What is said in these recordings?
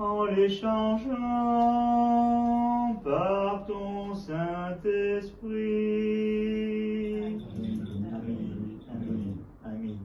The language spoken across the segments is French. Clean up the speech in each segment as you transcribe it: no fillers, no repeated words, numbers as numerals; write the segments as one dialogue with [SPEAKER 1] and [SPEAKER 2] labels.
[SPEAKER 1] en les changeant par ton Saint-Esprit. Amen, amen, amen.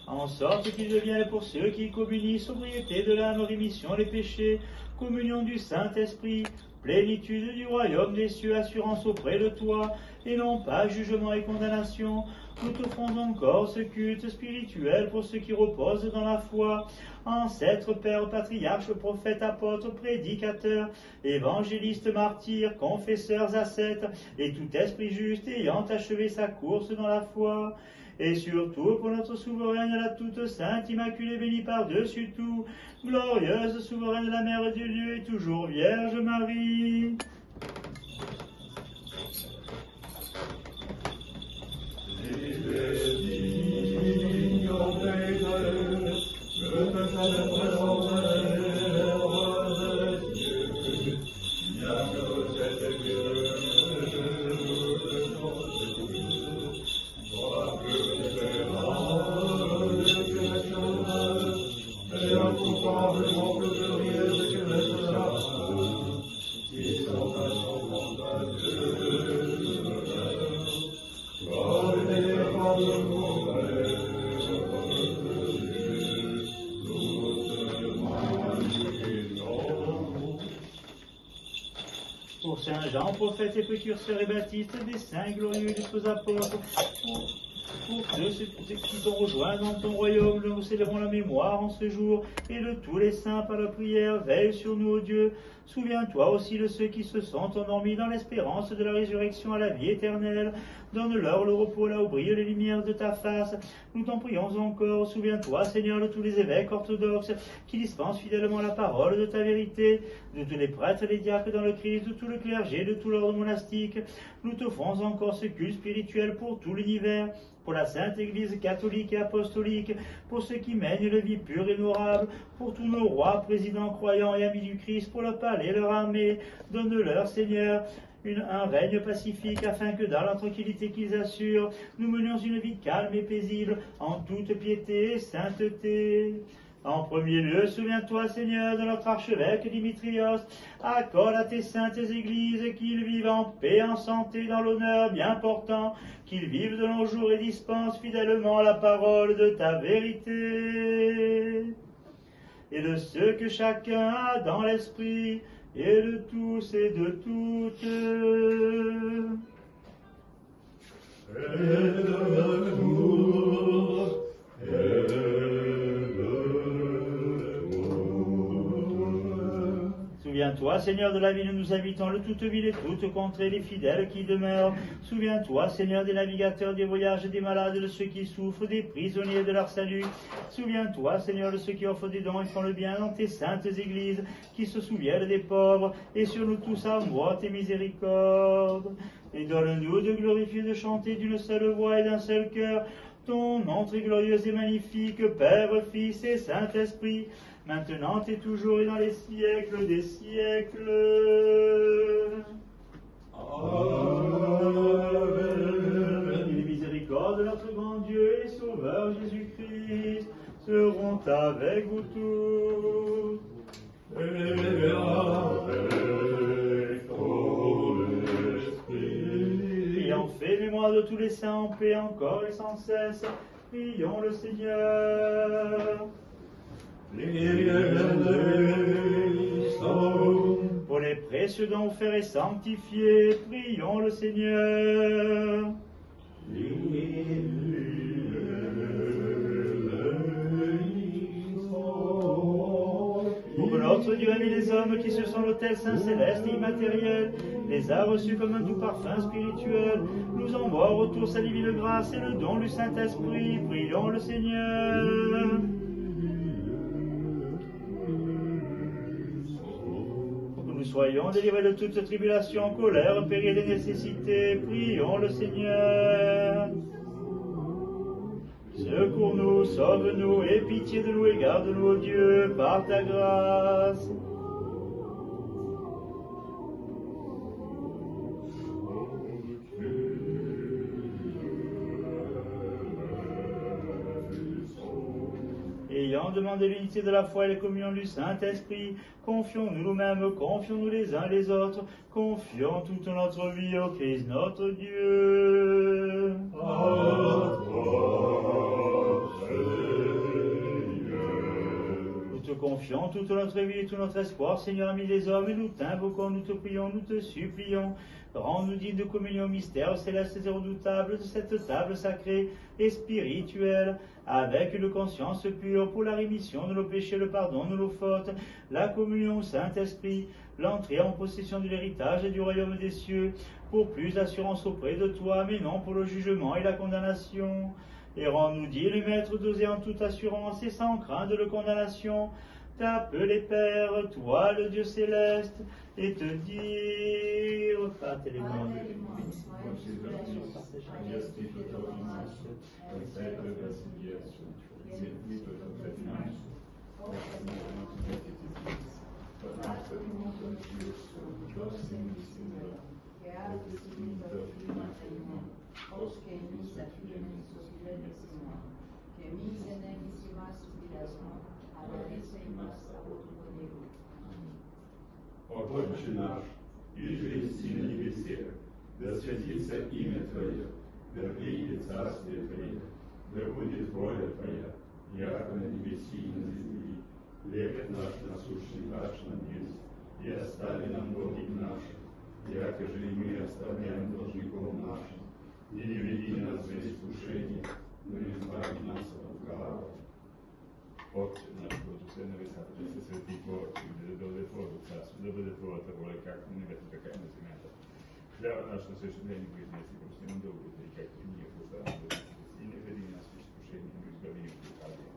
[SPEAKER 1] En sorte qu'il devienne pour ceux qui communient sobriété de l'âme, rémission des péchés, communion du Saint-Esprit, plénitude du royaume des cieux, assurance auprès de toi, et non pas jugement et condamnation. Nous t'offrons encore ce culte spirituel pour ceux qui reposent dans la foi, ancêtres, pères, patriarches, prophètes, apôtres, prédicateurs, évangélistes, martyrs, confesseurs, ascètes, et tout esprit juste ayant achevé sa course dans la foi. Et surtout pour notre souveraine, la toute sainte, immaculée, bénie par-dessus tout, glorieuse souveraine, la Mère de Dieu, et toujours Vierge Marie. Pour Saint Jean, prophète et précurseur et baptiste, des saints glorieux jusqu'aux apôtres, pour ceux qui t'ont rejoint dans ton royaume, nous célébrons la mémoire en ce jour, et de tous les saints par la prière, veille sur nous, ô Dieu. Souviens-toi aussi de ceux qui se sont endormis dans l'espérance de la résurrection à la vie éternelle. Donne-leur le repos là où brillent les lumières de ta face. Nous t'en prions encore. Souviens-toi, Seigneur, de tous les évêques orthodoxes qui dispensent fidèlement la parole de ta vérité, de tous les prêtres et les diacres dans le Christ, de tout le clergé, de tout l'ordre monastique. Nous t'offrons encore ce culte spirituel pour tout l'univers, pour la Sainte Église catholique et apostolique, pour ceux qui mènent une vie pure et honorable, pour tous nos rois, présidents, croyants et amis du Christ, pour leur palais et leur armée. Donne-leur, Seigneur, un règne pacifique, afin que dans la tranquillité qu'ils assurent, nous menions une vie calme et paisible, en toute piété et sainteté. En premier lieu, souviens-toi, Seigneur, de notre archevêque Dimitrios. Accorde à tes saintes églises qu'ils vivent en paix, en santé, dans l'honneur bien portant, qu'ils vivent de longs jours et dispensent fidèlement la parole de ta vérité. Et de ceux que chacun a dans l'esprit, et de tous et de toutes. Et de l'amour, et Souviens-toi, Seigneur, de la ville où nous habitons, de toute ville et toute contrée, les fidèles qui demeurent. Souviens-toi, Seigneur, des navigateurs, des voyages, des malades, de ceux qui souffrent, des prisonniers de leur salut. Souviens-toi, Seigneur, de ceux qui offrent des dons et font le bien dans tes saintes églises, qui se souviennent des pauvres, et sur nous tous envoie tes miséricordes. Et donne-nous de glorifier, de chanter d'une seule voix et d'un seul cœur ton nom très glorieux et magnifique, Père, Fils et Saint-Esprit, maintenant et toujours et dans les siècles des siècles. Amen. Et les miséricordes de notre grand Dieu et Sauveur Jésus-Christ seront avec vous tous. Et avec ton esprit. Et en fait mémoire de tous les saints en paix encore et sans cesse, prions le Seigneur. Pour les précieux dons offerts et sanctifiés, prions le Seigneur. Pour que notre Dieu ami les hommes qui se sont l'autel saint céleste et immatériel les a reçus comme un doux parfum spirituel, nous envoie au retour sa divine grâce et le don du Saint-Esprit. Prions le Seigneur. Nous soyons délivrés de toute tribulation, colère, péril et nécessité. Prions le Seigneur. Secours-nous, sauve-nous, et pitié de nous et garde-nous, ô Dieu, par ta grâce. croyants, demandez l'unité de la foi et la communion du Saint-Esprit. Confions-nous nous-mêmes, confions-nous les uns les autres, confions toute notre vie au Christ notre Dieu. Nous te confions toute notre vie et tout notre espoir, Seigneur, ami des hommes, et nous t'invoquons, nous te prions, nous te supplions. Rends-nous dignes de communion mystère céleste et redoutable de cette table sacrée et spirituelle, avec une conscience pure pour la rémission de nos péchés, le pardon de nos fautes, la communion au Saint-Esprit, l'entrée en possession de l'héritage et du royaume des cieux, pour plus d'assurance auprès de toi, mais non pour le jugement et la condamnation. Et rends-nous dignes, Maître, d'oser en toute assurance et sans crainte de la condamnation, t'appeler Père, toi le Dieu céleste, et te dire, par tes lémons
[SPEAKER 2] Отче наш, иже еси на небесе, да святится имя Твое, да придет царствие Твое, да будет воля Твоя, яко на небеси и на земле. Хлеб наш насущный дашь нам есть, и остави нам долги наши, яко же и мы оставляем должником нашим. И не веди нас в искушение, но избави нас от лукавого. Отче наш, Боже, все нависати, да се свети Твое име, да дойде Твоето царство, да бъде Твоята воля, както на небето, така и на земята. Хляба наш насъщен ден ни го изнеси, прости нам дългите, и както и ние прощаваме дължниците си, и не веди нас в изкушение, но избави ни от лукавия.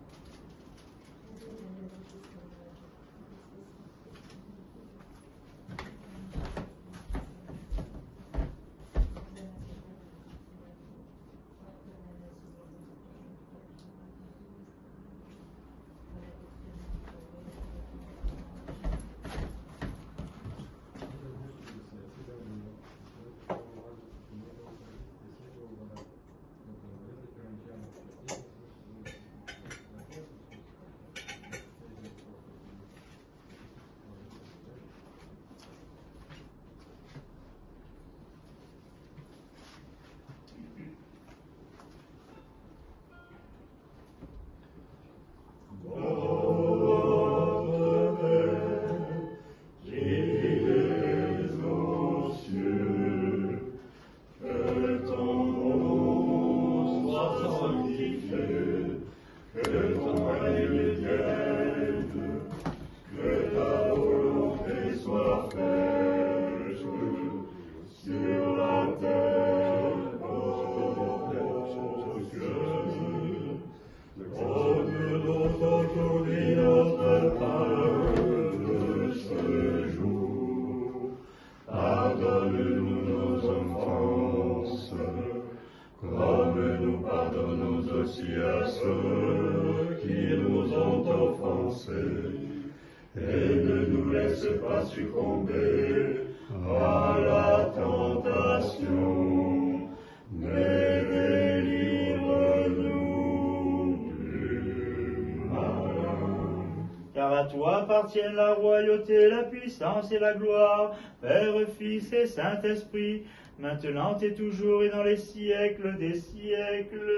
[SPEAKER 1] Car à toi appartiennent la royauté, la puissance et la gloire, Père, Fils et Saint-Esprit, maintenant et toujours et dans les siècles des siècles.